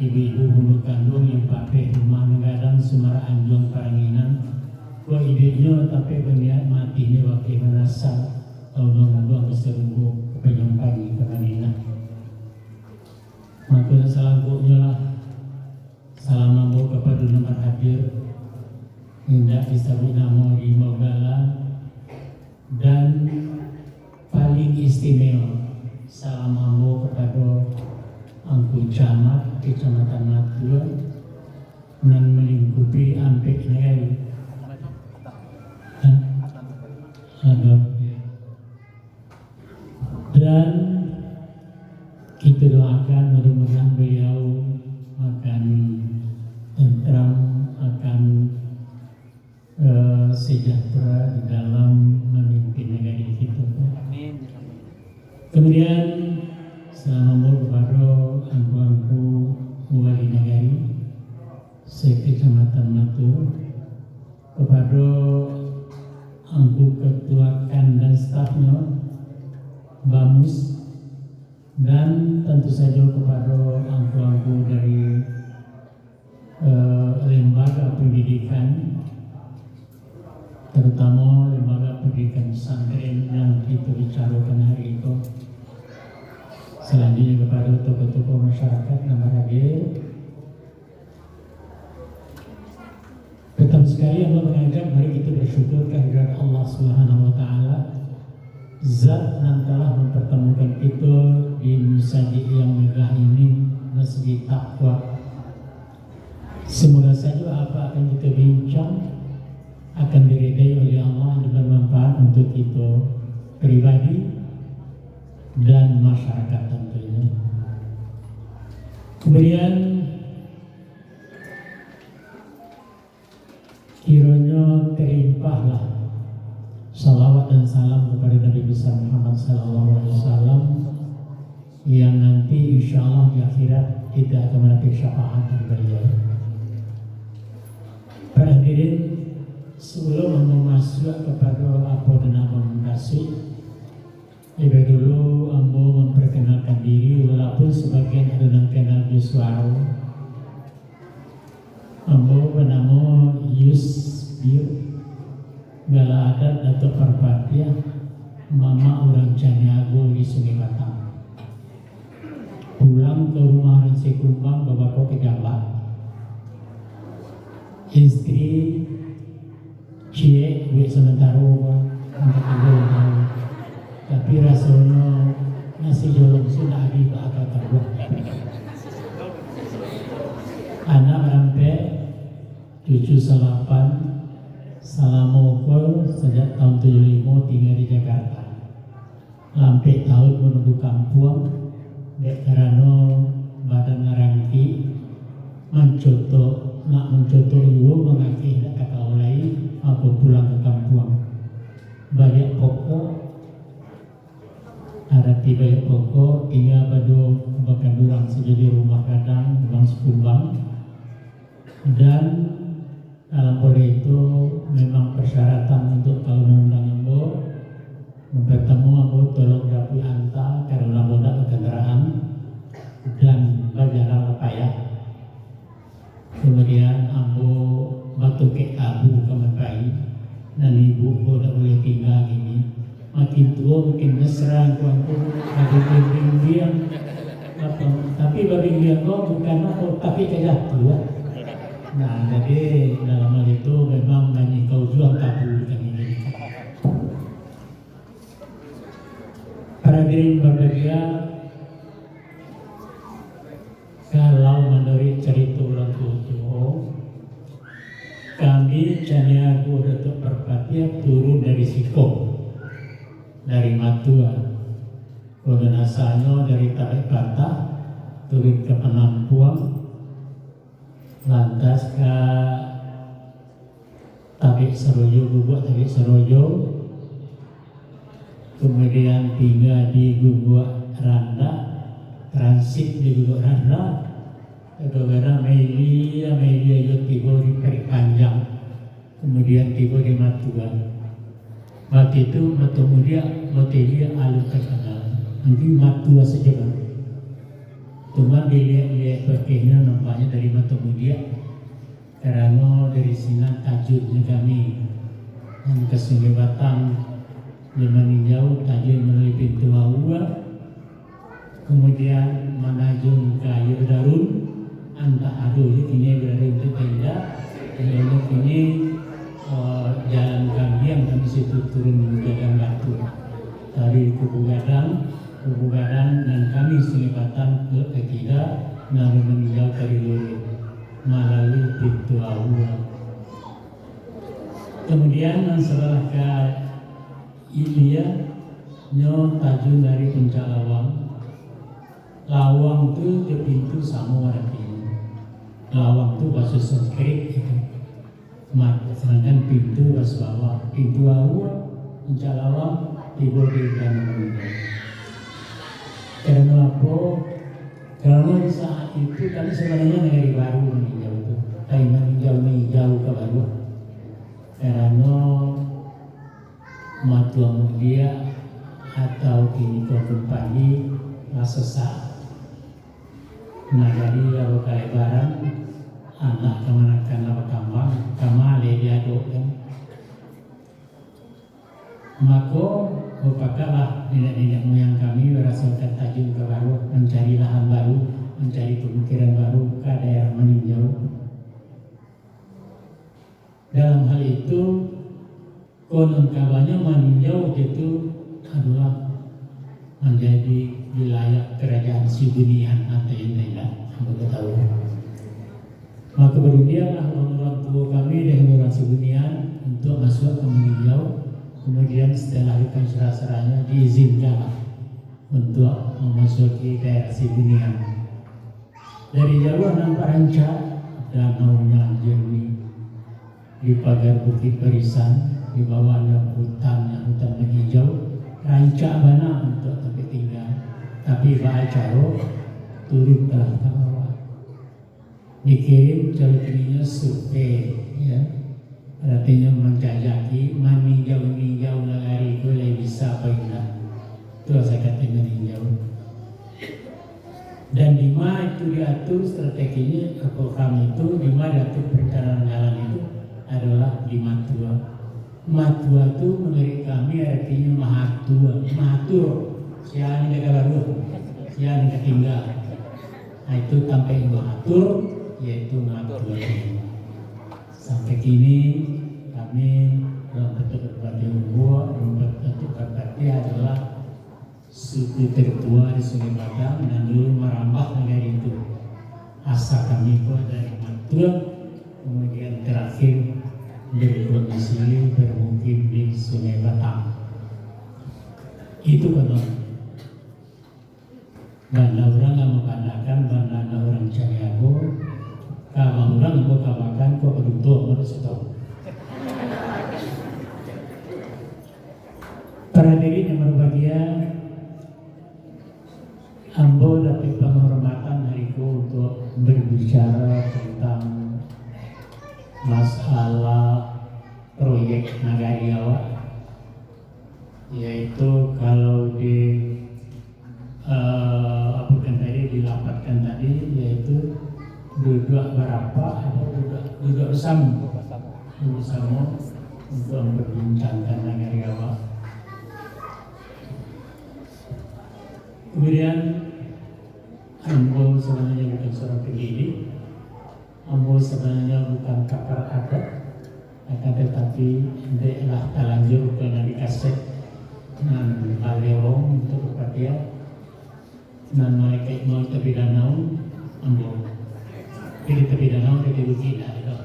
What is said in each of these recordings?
ibu-ibu bulu kandung yang pakai rumah negadang Sumara Anjong Paranginan ko idenya tapi berniat mati ni wakil menasa tahun 2002 keserunggu kepenyang pagi ke Manila maka selangkuknya lah salam mampu kepada nomor hadir hendak disebut nama di Mogala dan paling istimewa salam mampu kepada Angku Camat Kecamatan Matua dan melingkupi Ampek Negari dan kita doakan mudah-mudahan beliau akan tentram, akan sejahtera di dalam memimpin negara kita. Kemudian selamat kepada angku-angku wali negari Sekecamatan Matua, kepada angku ketuakan dan stafnya Bamus, dan tentu saja kepada angku-angku dari lembaga pendidikan, terutama lembaga pendidikan pesantren yang kita bicarakan hari itu. Selanjutnya kepada tokoh-tokoh masyarakat yang hadir. Pertama sekali Allah mengajak mari kita bersyukur kehadirat Allah Subhanahu wa taala. Zat yang telah mempertemukan kita di masjid yang megah ini, Masjid Taqwa. Semoga saja apa akan kita bincang akan diridai oleh Allah dan bermanfaat untuk kita pribadi dan masyarakat tentunya. Kemudian kiranya terimpahlah salawat dan salam kepada Nabi besar Muhammad SAW yang nanti insya Allah di akhirat kita akan mendapat syafaat dari beliau. Para hadirin, sebelum masuk kepada apa dan apa mengasihi, lebih dulu ambo memperkenalkan diri walaupun sebagian ada yang kenal Yuswaro. Ambo bernama Yusbir, Gala adat Datuk Parpatia, mama orang Caniago di Sungai Batang. Pulang ke rumah Rensi Kumbang babako ke Gambak. Istri Cie duit sementara untuk ibu tahu. Tapi rasanya nasi jolong sudah habis agak terbuat. Anak rampe cucu salapan Salamoko sejak tahun 75 tinggal di Jakarta. Lampai tahun menunggu kampung, dek karena badan ngerangki nak mencoto ibu mengakhiri nak kata oleh aku pulang ke kampung. Banyak pokok, ada banyak pokok tinggal pada bahkan durang sejadi rumah kadang, durang sekumbang, dan dalam boleh itu memang persyaratan untuk kalau mengundang ambo bertemu ambo tolong dapat anta karena ambo tak kendaraan dan berjalan payah. Kemudian ambo batu ke abu kemekai dan ibu ko tak boleh tinggal ini. Makin tua makin mesra aku ada bimbing tapi bimbing kau bukan aku tapi kayak tua. Nah, jadi dalam hal itu memang banyak kau jual kabulkan ini. Para hadirin berbahagia, kalau menurut cerita orang tua, kami Caniago Datuk Parpatia turun dari Siko, dari Matua, kemudian asalnya dari Tarik Patah, turun ke Penampuang, lantas ke Tabik Serojo, Guguk Tabik Serojo, kemudian tinggal di Guguk Randa, transit di Guguk Randa, kedua-dua Melia itu tiba di Perik Panjang, kemudian tiba di Matua. Waktu itu Matua dia alur terkenal, nanti Matua saja kan. Cuma dilihat-lihat pakainya nampaknya dari mata media karena dari sini tajudnya kami yang ke Sungai Batang meninjau tajud melalui pintu Aua, kemudian menajung ke Ayu Darun antah aduh ini berada untuk tenda lalu ini jalan kami yang kami situ turun Gadang Batu dari Kubu Gadang dan kami Sungai Batang ke ketiga lalu meninjau dari Lulu melalui pintu Aua. Kemudian setelah ke Ilya nyo tajun dari Puncak Lawang itu ke pintu sama artinya. Lawang itu bahasa Sanskrit itu. Sedangkan pintu bahasa bawah. Pintu Aua, Puncak Lawang tiba di dalam. Karena apa? Karena di saat itu kami sebenarnya negeri baru meninjau itu. Kami meninjau ke baru. Karena matua mulia atau kini kau pagi sesak. Nah jadi kalau kelebaran anak kemanakan apa kambang kamale dia kan. Maka berpakalah nenek-nenek moyang kami berasalkan tajun ke baru, mencari lahan baru, mencari pemikiran baru ke daerah meninjau. Dalam hal itu konon kabarnya meninjau itu adalah menjadi wilayah kerajaan Sibunian atau yang tidak tahu. Maka berundianlah orang tua kami dan orang Sibunian untuk masuk ke meninjau. Kemudian setelah ikan serah-serahnya diizinkan untuk memasuki daerah Sibunian. Dari jauh nampak rancak danaunya jernih di pagar bukit barisan, di bawahnya hutan menghijau, rancak mana untuk tempat tinggal. Tapi Pak Acaro turun ke bawah, dikirim celokininya survei, ya. Artinya menjajaki meninjau negari boleh bisa apa enggak. Itu saya kata meninjau. Dan di mana itu diatur strateginya program itu, di mana diatur perencanaan jalan itu adalah di Matua. Matua itu menurut kami artinya mahatur. Siang ini baru, siang ini tinggal. Nah itu sampai mahatur, yaitu Matua. Sampai kini kami dalam bentuk berbagi umur, dalam bentuk berbagi adalah suku tertua di Sungai Batang dan dulu merambah negara itu. Asal kami itu dari Matua, kemudian terakhir berdomisili bermukim di Sungai Batang. Itu benar. Banda orang nggak membandakan, banda orang Caniago. Kalau orang mau kabakan, kok kedua harus tahu. Para diri yang berbahagia, ambo dapat penghormatan hariku untuk berbicara tentang masalah proyek Nagariawa, yaitu kalau dilapatkan tadi, yaitu duduk berapa atau duduk bersama untuk memperbincangkan Nagariawa. Kemudian ambo sebenarnya bukan seorang pendidik, ambo sebenarnya bukan pakar adat, akan tetapi adalah terlanjur pernah dikasih dan balewong untuk berpatiak dan mereka mau tepi danau ambo pilih tepi danau dari tidak itu.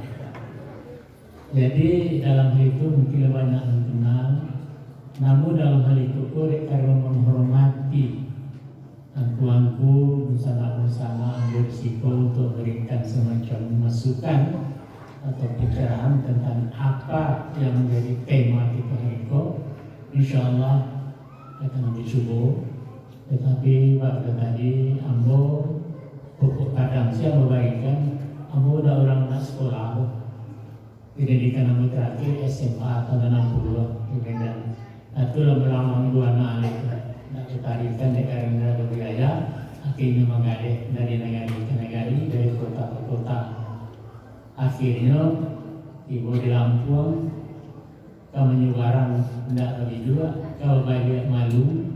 Jadi dalam hal itu mungkin banyak yang kenal, namun dalam hal itu korek karena menghormati angku-angku bersama bersiko untuk berikan semacam masukan atau pencerahan tentang apa yang menjadi tema kita hari ini. InsyaAllah akan dicoba. Tetapi pada tadi ambo pokok kadang siapa memberikan ambo ada orang nak sekolah pendidikan ambo terakhir SMA tahun 62 dan itu lama-lama dua anak nak ditarikan di karena wilayah akhirnya menggali dari negara ke negara, dari kota ke kota. Akhirnya ibu di Lampung, kami barang tidak lagi juga, kalau banyak malu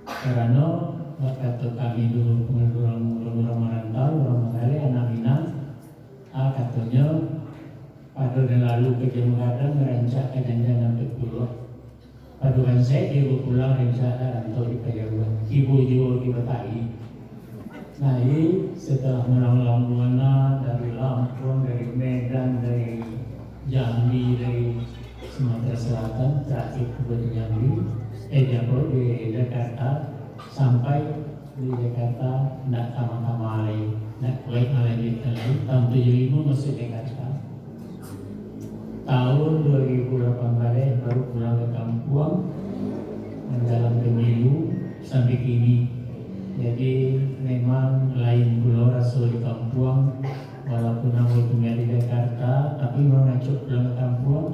karena waktu kami dulu orang merantau, orang menggali anak Minang, katanya pada dan lalu ke Jawa Barat merancak jangan ke pulau. Paduan saya ibu pulang rencana rantau di Pejabat, ibu juga di Betawi. Nah ini setelah menang Buana dari Lampung, dari Medan, dari Jambi, dari Sumatera Selatan, terakhir ke Jambi, di Jakarta, sampai di Jakarta tidak sama-sama lagi, tidak baik lagi tahun 75 masuk Jakarta. Tahun 2018 baru pulang ke kampung dalam pemilu sampai kini. Jadi memang lain pulau rasul di kampung, walaupun aku tinggal di Jakarta, tapi mau ngacuk pulang ke kampung.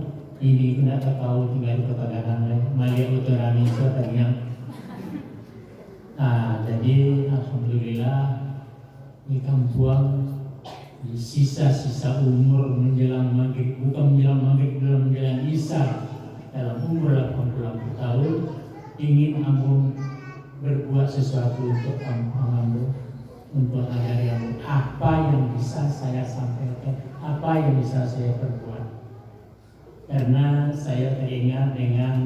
Ini kena tak tahu tinggal di Kota Gadang, Malia Utara Indonesia tadinya. Jadi alhamdulillah di kampung di sisa-sisa umur menjelang maghrib, bukan menjelang maghrib, dalam menjelang isya, dalam umur 80 tahun ingin ambo berbuat sesuatu untuk ambo, untuk mengajari ambo apa yang bisa saya sampaikan, apa yang bisa saya perbuat. Karena saya teringat dengan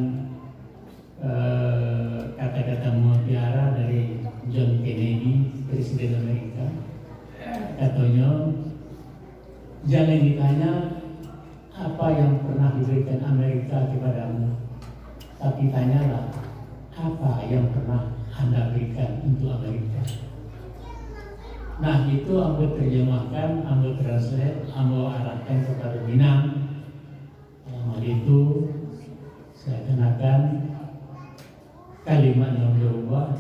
kata-kata mutiara dari John Kennedy, Presiden Amerika. Katanya, jangan ditanya apa yang pernah diberikan Amerika kepadamu, tapi tanyalah apa yang pernah Anda berikan untuk Amerika. Nah itu ambo terjemahkan, ambo translate, ambo arahkan kepada Minang. Hal itu saya kenakan kalimat yang berubah.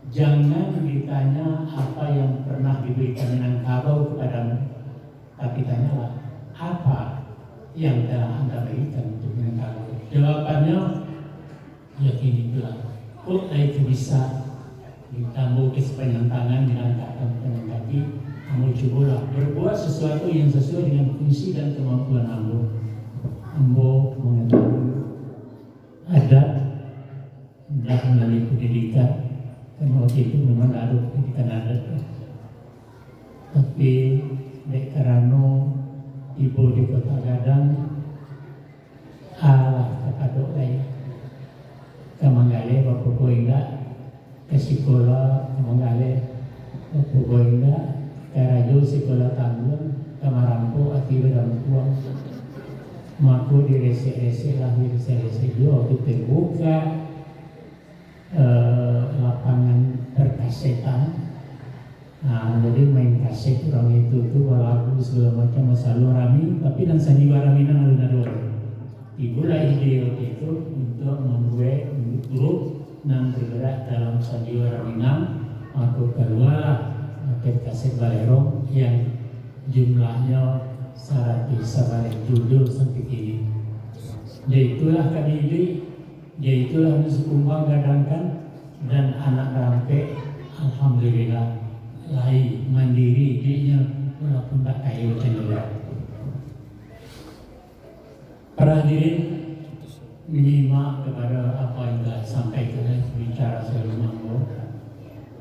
Jangan ditanya apa yang pernah diberikan Minangkabau kepadamu, tapi tanyalah apa yang telah Anda berikan untuk Minangkabau. Jawabannya yakin itulah. Kok itu bisa ditambah ke sepanjang tangan Minangkabau dengan kaki. Kamu cobalah berbuat sesuatu yang sesuai dengan fungsi dan kemampuan Ambo mengetahui adat dan melalui pendidikan, karena waktu itu memang ada pendidikan adat. Tapi dek karano ibu di Kota Gadang alah kakadok lain kamanggale bapak goinda ke sekolah, kamanggale bapak goinda karajo sekolah tanggung kamarampo akibat dalam tuang. Maku di rese-rese lahir rese-rese juga waktu terbuka lapangan perkasetan. Nah jadi main kaset orang itu lagu segala macam masalah rami, tapi dan sandiwara Minang alun-alun. Ibulah ide waktu itu untuk membuat grup dan bergerak dalam sandiwara Minang. Aku keluarlah paket kaset balerong yang jumlahnya 100 sabar judul sampai kini. Yaitulah kadili, yaitulah Nusukumbang gadangkan dan anak rampe. Alhamdulillah lahir mandiri dia walaupun tak kaya macam dia. Para hadirin menyimak kepada apa yang telah sampaikan bicara sebelum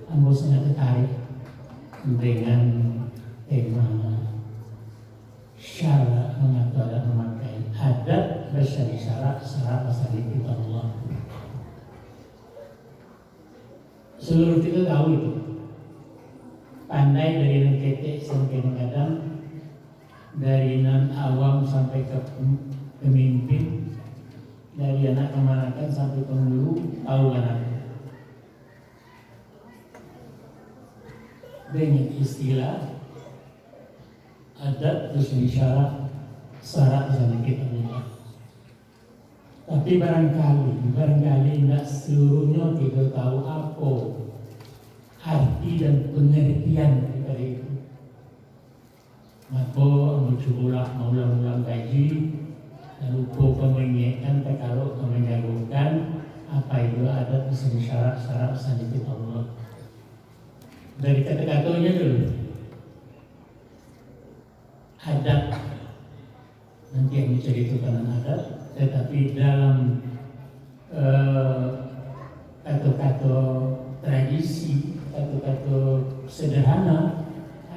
Ambo sangat tertarik dengan tema syarat mengatur dan memakai adat bersyarat asal kita Allah. Seluruh kita tahu itu, pandai dari nan ketek sampai nan kadang, dari nan awam sampai ke pemimpin, dari anak kemanakan sampai penghulu, tahu kan? Dengan istilah adat bersyarat kita Allah. Tapi barangkali tidak seluruhnya kita tahu apa arti dan pengertian daripada itu. Maka mencobalah mengulang-ulang kaji dan lupa mengingatkan kalau menjagokan apa itu adat bersyarat kita Allah. Dari kata-katanya dulu. Adat, nanti yang diceritakan adat, tetapi dalam kata-kata tradisi, kata-kata sederhana,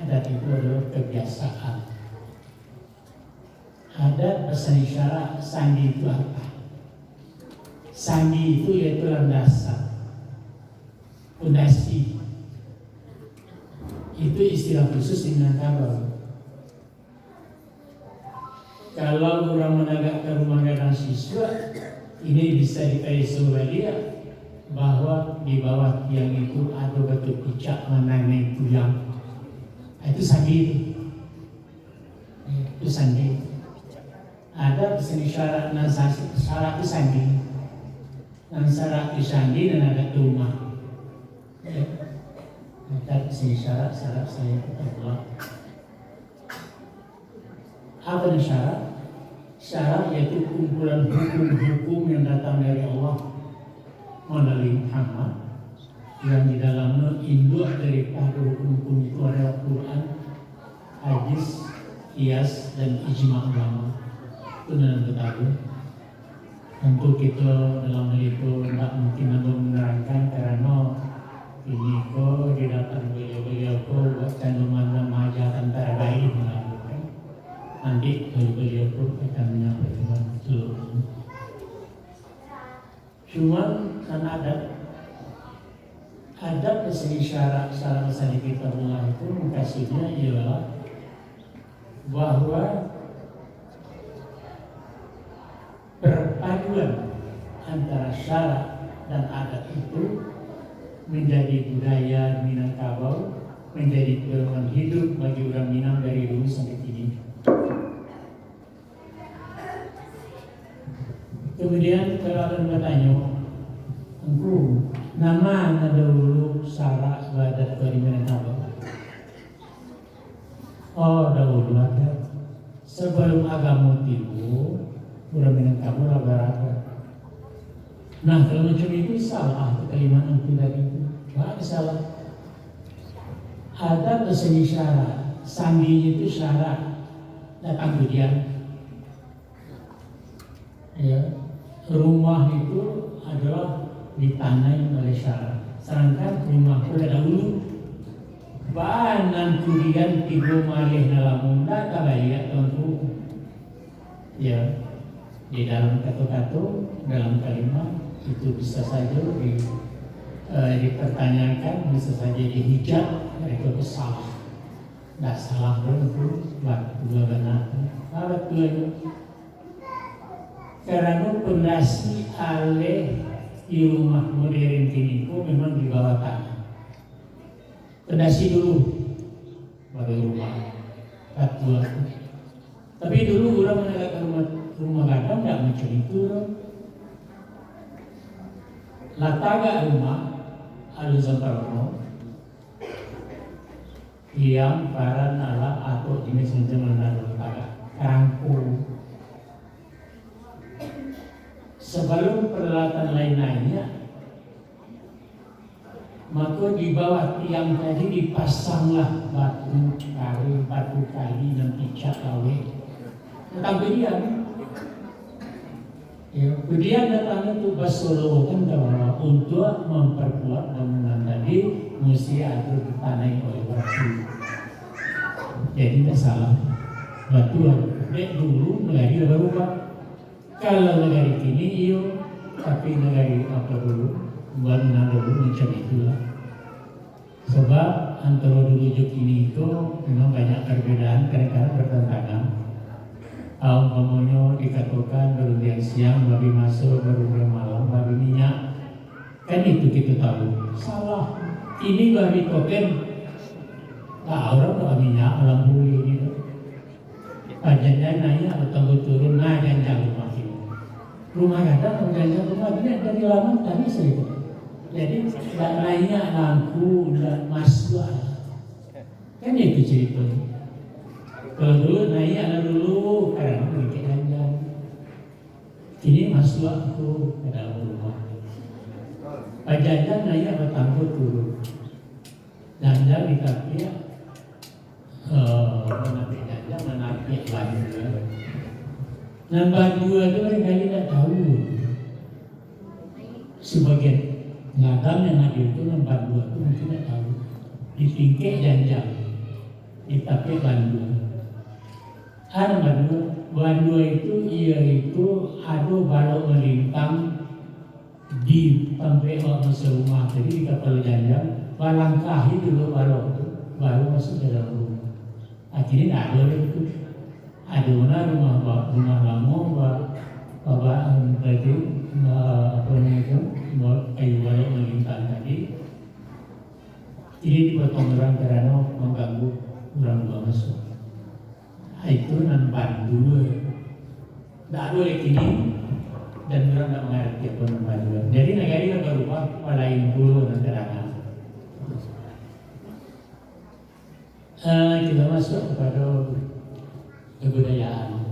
adat itu adalah kebiasaan. Adat bahasa isyarat, sandi itu apa? Sandi itu yaitu landasan, fondasi. Itu istilah khusus di Minangkabau. Kalau orang menegakkan rumah gadang siswa, ini bisa dikaisur dia bahwa di bawah tiang itu ada batu picak mengenai tuyang. Itu sandi itu. Itu sandi. Ada seni syarat dan syarat itu sandi. Dan syarat itu sandi dan ada rumah. Ada seni syarat saya Allah. Apa syarat? Syarat yaitu kumpulan hukum-hukum yang datang dari Allah melalui Muhammad, yang di dalamnya induk daripada hukum-hukum itu adalah Quran, hadis, qiyas dan ijma' ulama. Itu dalam ketahui. Tentu kita dalam hal itu tidak mungkin menerangkan karena ini kok di dalam beliau kok buat kandungan remaja antara baik melakukan. Nanti beliau pun akan menyampaikan seluruhnya. Cuman kan adat seni syarat seni kita mulai itu mengkasihnya ialah bahwa perpaduan antara syarat dan adat itu menjadi budaya Minangkabau, menjadi pedoman hidup bagi orang Minang dari dulu sampai kini. Kemudian kalau ada bertanya, engkau nama dahulu syarat adat dari Minangkabau? Oh, dahulu ada. Sebelum agama timbul, orang Minangkabau raga-raga. Nah, kalau macam itu salah kalimat itu tadi itu. Tidak salah. Ada seni syarat, sandi itu syarat datang kemudian. Ya, rumah itu adalah ditanai oleh syarat. Sedangkan rumah itu dahulu bahan kemudian tiga malih dalam munda kabaya tentu. Ya, di dalam kata-kata, dalam kalimat itu bisa saja dipertanyakan, bisa saja dihijab, mereka itu salah. Tidak salah itu, dua benar. Betul itu. Karena pondasi alih di rumah modern kini itu memang di bawah tanah. Pondasi dulu, baru rumah. Betul. Tapi dulu orang menegakkan rumah gadang tidak macam itu. Lataga rumah alusan parono yang paran ala atau jenis macam lataga rangkul. Sebelum peralatan lain-lainnya, maka di bawah tiang tadi dipasanglah batu kali dan picak lawe. Tentang kemudian, ya, kemudian datangnya itu basolokan bahwa untuk memperkuat bangunan tadi mesti ada ditanai oleh batu. Jadi tidak salah. Batu dulu negari berubah. Kalau negari kini iyo, tapi negari apa dulu bangunan dulu macam itulah. Sebab antara dulu juk ini itu memang banyak perbedaan, kadang-kadang bertentangan. Umpamanya dikatakan baru dia siang, babi masuk, baru malam, babi minyak. Kan itu kita tahu. Salah. Ini babi token. Orang babi minyak, alam buli ini. Pajannya nanya atau turun, nah jangan rumah ini. Rumah gadang, jangan rumah ini dari lama tadi saya. Jadi tidak lainnya lampu, tidak masuk. Kan itu ceritanya. Kalau dulu naik ada dulu karena bikin aja. Ini masuk aku ke dalam rumah. Pajajan naik apa tangguh turun. Dan ganja tapi menapi ganja menapi bandua. Nah bandua itu mereka tidak tahu. Sebagian ngadam yang hadir itu bandua itu mungkin tidak tahu. Di tingkek janjang, di tapi bandua. Ada bandua itu yaitu ada balok melintang di sampai masuk rumah. Jadi di kapal janjang balangkahi dulu balok itu baru masuk dalam rumah. Akhirnya tidak ada itu. Ada rumah lama berarti apa namanya itu kayu balok melintang tadi. Ini dipotong orang karena mengganggu orang dua masuk. Itu nampak dua. Tak boleh kini dan orang tak mengerti apa nampak dua. Jadi negara ini berubah lain dulu dan terang. Kita masuk kepada kebudayaan.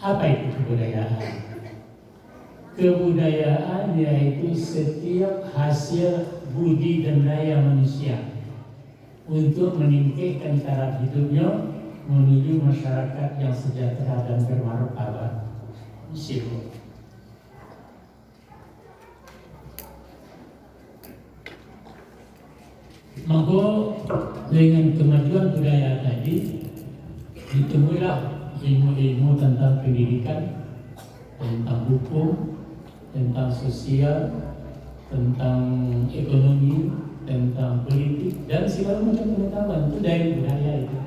Apa itu kebudayaan? Kebudayaan yaitu setiap hasil budi dan daya manusia untuk meningkatkan taraf hidupnya menuju masyarakat yang sejahtera dan bermartabat. Sibuk. Maka dengan kemajuan budaya tadi ditemuilah ilmu-ilmu tentang pendidikan, tentang hukum, tentang sosial, tentang ekonomi, tentang politik dan segala macam pengetahuan itu dari budaya itu.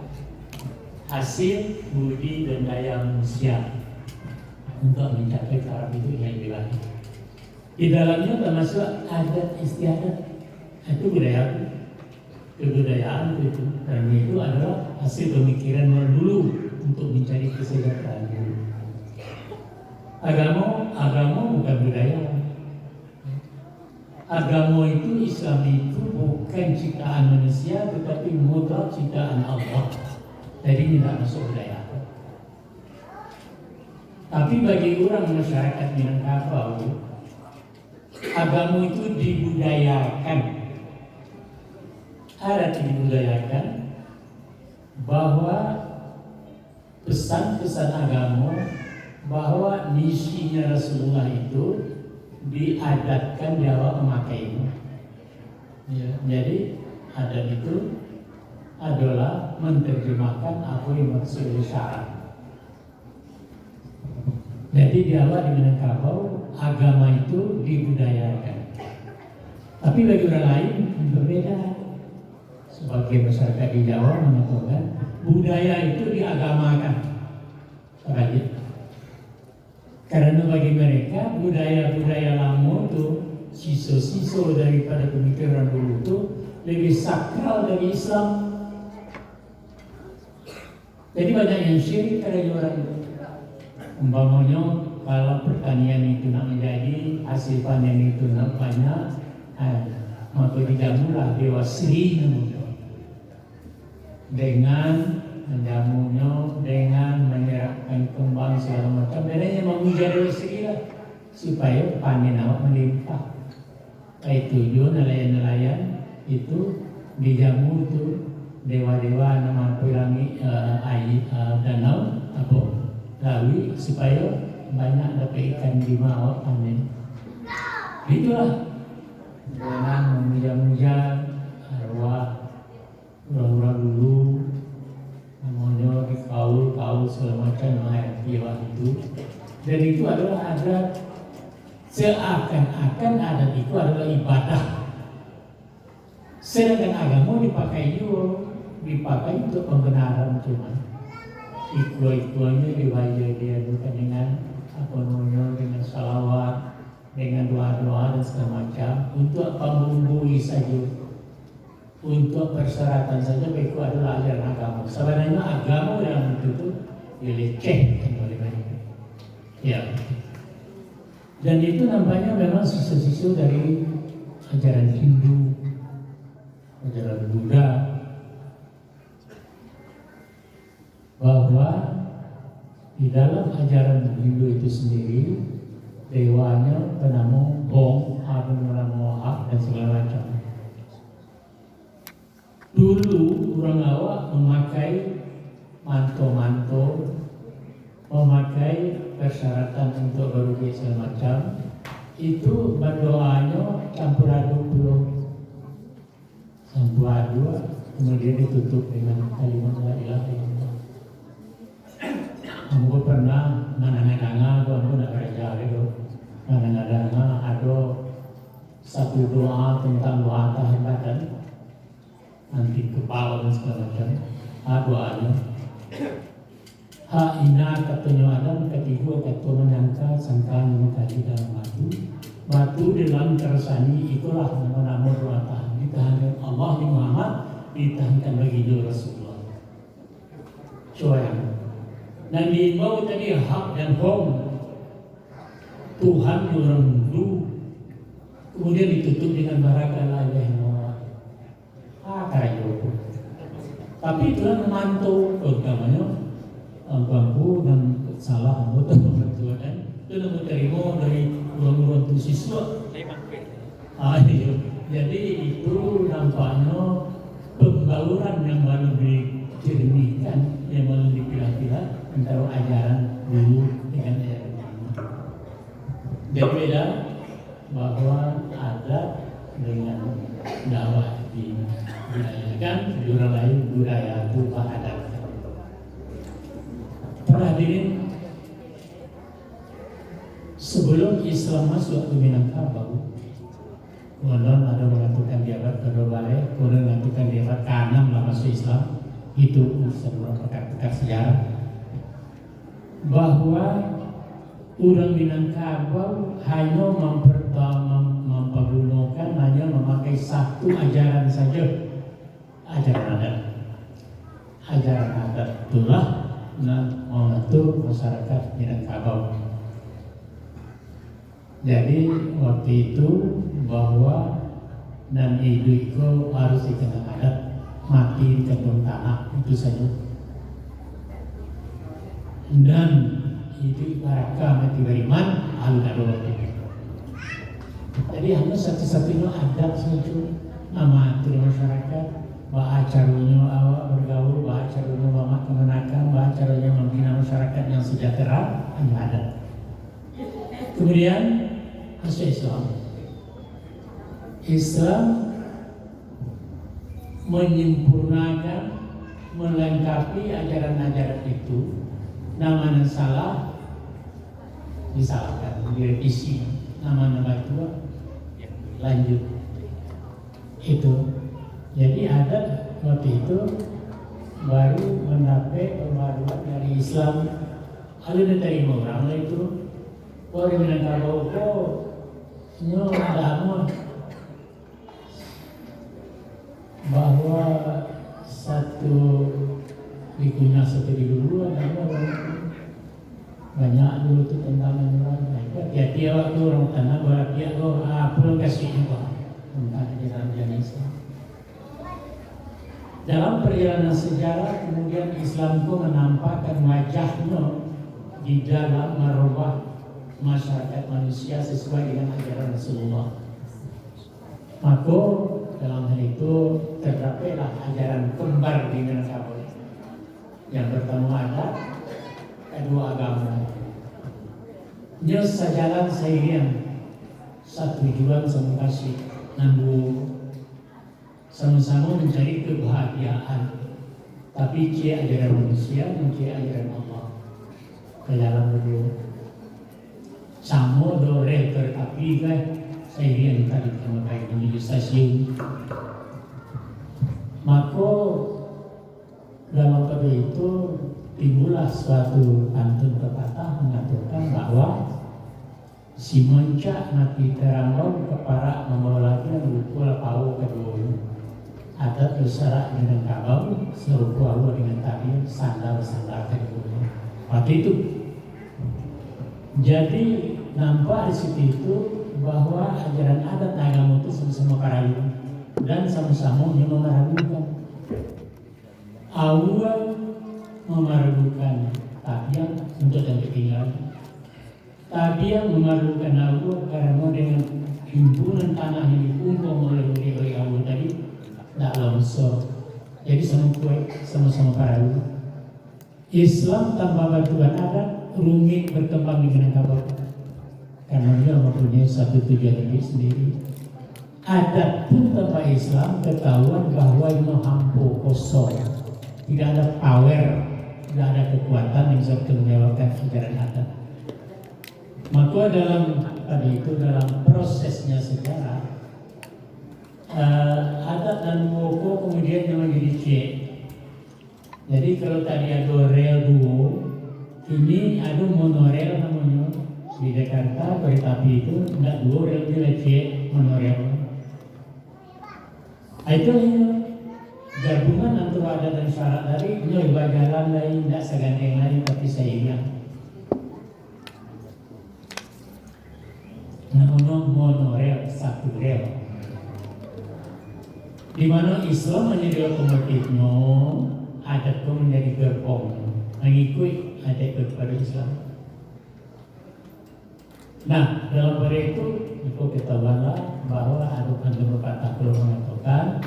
Hasil budi dan daya manusia untuk mencapai taraf itu yang dilatih. Di dalamnya termasuk adat istiadat, itu budaya, kebudayaan itu, dan itu adalah hasil pemikiran dulu untuk mencari kesejahteraan dulu. Agama bukan budaya. Agama itu Islam itu bukan ciptaan manusia, tetapi mutlak ciptaan Allah. Jadi tidak masuk budaya. Tapi bagi orang masyarakat Minangkabau, agama itu dibudayakan. Ada dibudayakan bahwa pesan-pesan agama, bahwa misinya Rasulullah itu diadatkan di awal memakainya. Ya, jadi adat itu adalah menerjemahkan apa yang maksud syarat. Jadi di awal di Minangkabau agama itu dibudayakan. Tapi bagi orang lain berbeda. Sebagai masyarakat di Jawa mengatakan budaya itu diagamakan. Karena bagi mereka budaya-budaya lama itu sisa-sisa daripada pemikiran dulu itu lebih sakral dari Islam. Jadi banyak yang syirik pada orang itu. Umpamanya kalau pertanian itu nak menjadi hasil panen itu nak banyak, maka dijamulah Dewa Sri dengan menjamunya, dengan menyerahkan kembang segala macam. Bedanya memuja Dewa Sri lah supaya panen awak melimpah. Itu juga nelayan-nelayan itu dijamu itu dewa-dewa nama pelangi air danau apa lawi supaya banyak dapat ikan di awak panen. Itulah dengan memuja-muja arwah orang-orang dulu, namanya kaul segala macam menghayati itu. Dan itu adalah adat, seakan-akan adat itu adalah ibadah. Sedangkan agama dipakai untuk pembenaran cuma. Ikut-ikutnya dibaca dia bukan dengan apa namanya, dengan salawat, dengan doa-doa dan segala macam untuk pembumbui saja, untuk persyaratan saja. Itu adalah ajaran agama. Sebenarnya agama yang itu dilecehkan oleh mereka. Ya. Dan itu nampaknya memang sisa-sisa dari ajaran Hindu, ajaran Buddha, bahwa di dalam ajaran Hindu itu sendiri dewanya bernama Om, ada bernama Ah dan segala macam. Dulu orang awak memakai manto-manto, memakai persyaratan untuk berubi segala macam, itu berdoanya campur aduk dulu, campur aduk, kemudian ditutup dengan kalimat la ilaha illallah. Aku pernah ngadang-ngadang, aku nak kerja itu, ngadang-ngadang ada satu doa tentang doa tahiyatan, nanti kepala dan segala macam. Doanya, ina katanya Adam ketiga kata menyangka sangkaan tadi dalam batu dalam tersani itulah nama-nama doa tahan ditahankan Allah di Muhammad, ditahankan bagi Rasulullah. Coba dan diimbau tadi hak dan hom Tuhan orang dulu, kemudian ditutup dengan baraka la ilaha illallah. Kayu. Tapi Tuhan memantau utamanya bangku dan salah anggota pembentukan itu namun terima dari orang-orang itu siswa. Jadi itu nampaknya pembauran yang baru dicerminkan, yang baru dipilah-pilah antara ajaran dulu dengan ajaran ini. Dan beda bahwa ada dengan dakwah dinayakan budaya lain, budaya itu adat. Para hadirin, sebelum Islam masuk ke Minangkabau, kemudian ada mengatakan di abad ke-12, kemudian mengatakan di abad ke-6 lah masuk Islam. Itu sebuah perkara sejarah bahwa orang Minangkabau hanya mempergunakan hanya memakai satu ajaran saja, ajaran adat. Ajaran adat itulah mengatur masyarakat Minangkabau. Jadi waktu itu bahwa dan itu harus dikenal adat, mati di kebun tanah, itu saja. Dan itu mereka mati beriman al-darul. Jadi hanya satu-satunya adat saja, nama atur masyarakat, bahwa caranya awak bergaul, bahwa caranya mamak kemenakan, bahwa caranya membina masyarakat yang sejahtera, hanya adat. Kemudian masuk Islam. Islam menyempurnakan, melengkapi ajaran-ajaran itu. Nama yang salah disalahkan, direvisi. Nama-nama itu lanjut. Itu. Jadi ada waktu itu baru mendapat pembaruan dari Islam. Ada diterima orang itu. Orang Minangkabau kok nyo lama bahwa satu dikunyah seperti dulu ada banyak dulu itu tentang orang hati-hati waktu orang tanah bahwa dia pulang kasihnya kok tentang ajaran Islam. Dalam perjalanan sejarah kemudian Islam pun menampakkan wajahnya di dalam merubah masyarakat manusia sesuai dengan ajaran Rasulullah. Maka dalam hal itu terdapatlah ajaran kembar di Minangkabau. Yang pertama ada kedua agama. Nya sejalan seiring, satu tujuan sama kasih, sama-sama mencari kebahagiaan. Tapi cia ajaran manusia, cia ajaran Allah. Ke dalam berdua. Samo dore tetapi kan saya yang tadi memakai menuju stasiun. Maka dalam pada itu timbullah suatu pantun pepatah mengatakan bahwa si mencak nanti terangkan kepada membawa lagi dan lupa pau kedua. Ada terserak dengan kabau serupa Allah dengan tadi sandal-sandal kedua. Waktu itu. Jadi nampak di situ itu bahwa ajaran adat agama itu sama-sama karayu dan sama-sama meragukan. Awal meragukan tabiat untuk yang ketinggalan. Tabiat meragukan awal karena dengan himpunan tanah yang dikumpul oleh awal tadi tidak longsor. Jadi sama-sama para ulama. Islam tanpa bantuan adat rumit berkembang di Minangkabau karena dia mempunyai satu tujuan sendiri. Adat pun tanpa Islam ketahuan bahwa itu hampu kosong, tidak ada power, tidak ada kekuatan yang bisa menjawabkan ajaran adat. Maka dalam prosesnya sejarah adat dan moko kemudian menjadi C. Jadi kalau tadi ada rel duo, ini ada monorel namanya di Jakarta. Kereta api itu tidak duo rel bila C monorel. Itu gabungan antara adat dan syarat tadi. Ini jalan lain, tidak seganteng lain, tapi seimbang. Namanya monorel, satu rel. Di mana Islam menjadi lokomotifnya, adat pun menjadi gerbong mengikuti adat kepada Islam. Nah, dalam pada itu ketahuanlah bahwa ada pepatah kuno mengatakan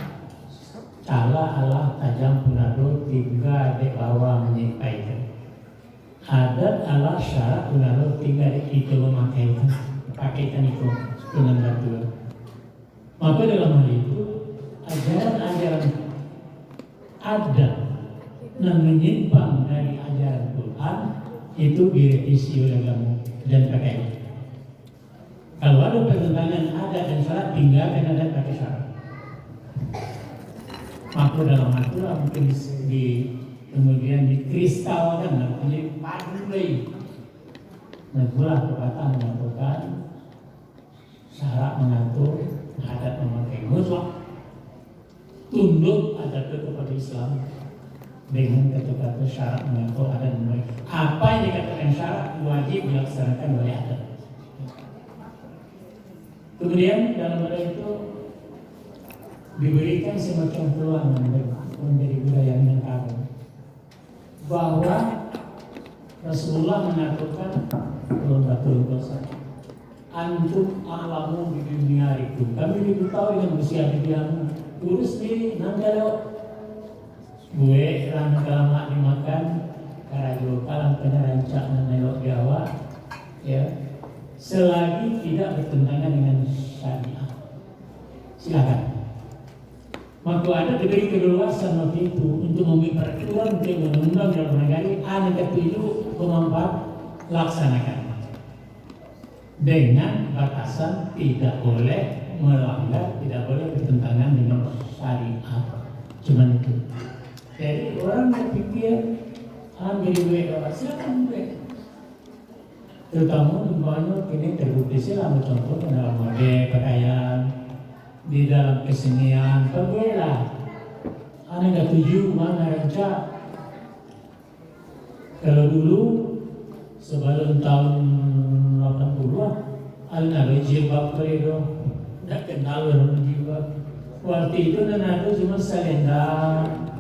cala Allah tajam punado tiga dek bawa menyampaikan. Adat Allah syarat punado tiga dek itu memakaikan pakaikan itu dengan batu. Maka dalam hal itu ajaran-ajaran adat yang menyimpang dari ajaran Quran itu direvisi oleh kamu dan pakai. Kalau ada pertentangan adat dan syarat, tinggalkan adat pakai syarat. Maka dalam aturan mungkin kemudian dikristalkan dan menjadi padulai. Nah, itulah perkataan mengatakan syarat mengatur, adat memakai mutlak. Tunduk adat kepada Islam dengan kata-kata syarat mengatur adat memakai. Apa yang dikatakan syarat wajib dilaksanakan oleh adat. Kemudian dalam hal itu diberikan semacam peluang menjadi budaya Minangkabau bahwa Rasulullah mengatakan betul dosa. Antum alamu di dunia itu. Kami diberitahu dengan usia diam. Urus diri nanggalo. Gue rana lama dimakan karajo kalang penerancak menelok Jawa. Ya. Selagi tidak bertentangan dengan syariat. Silakan. Maka ada diberi keluasan waktu itu untuk membuat peraturan untuk undang-undang dalam negara ada ketujuh kemampuan laksanakan dengan batasan tidak boleh melanggar, tidak boleh bertentangan dengan syariat. Cuman itu. Jadi orang berpikir ambil duit orang silakan duit. Terutama banyak ini terbukti selama contoh dalam mode pakaian, di dalam kesenian, berbeda. Anda nggak tuju mana rancak. Kalau dulu sebelum tahun 80-an, ada jilbab beredar, tidak kenal orang jilbab. Waktu itu ada cuma selendang,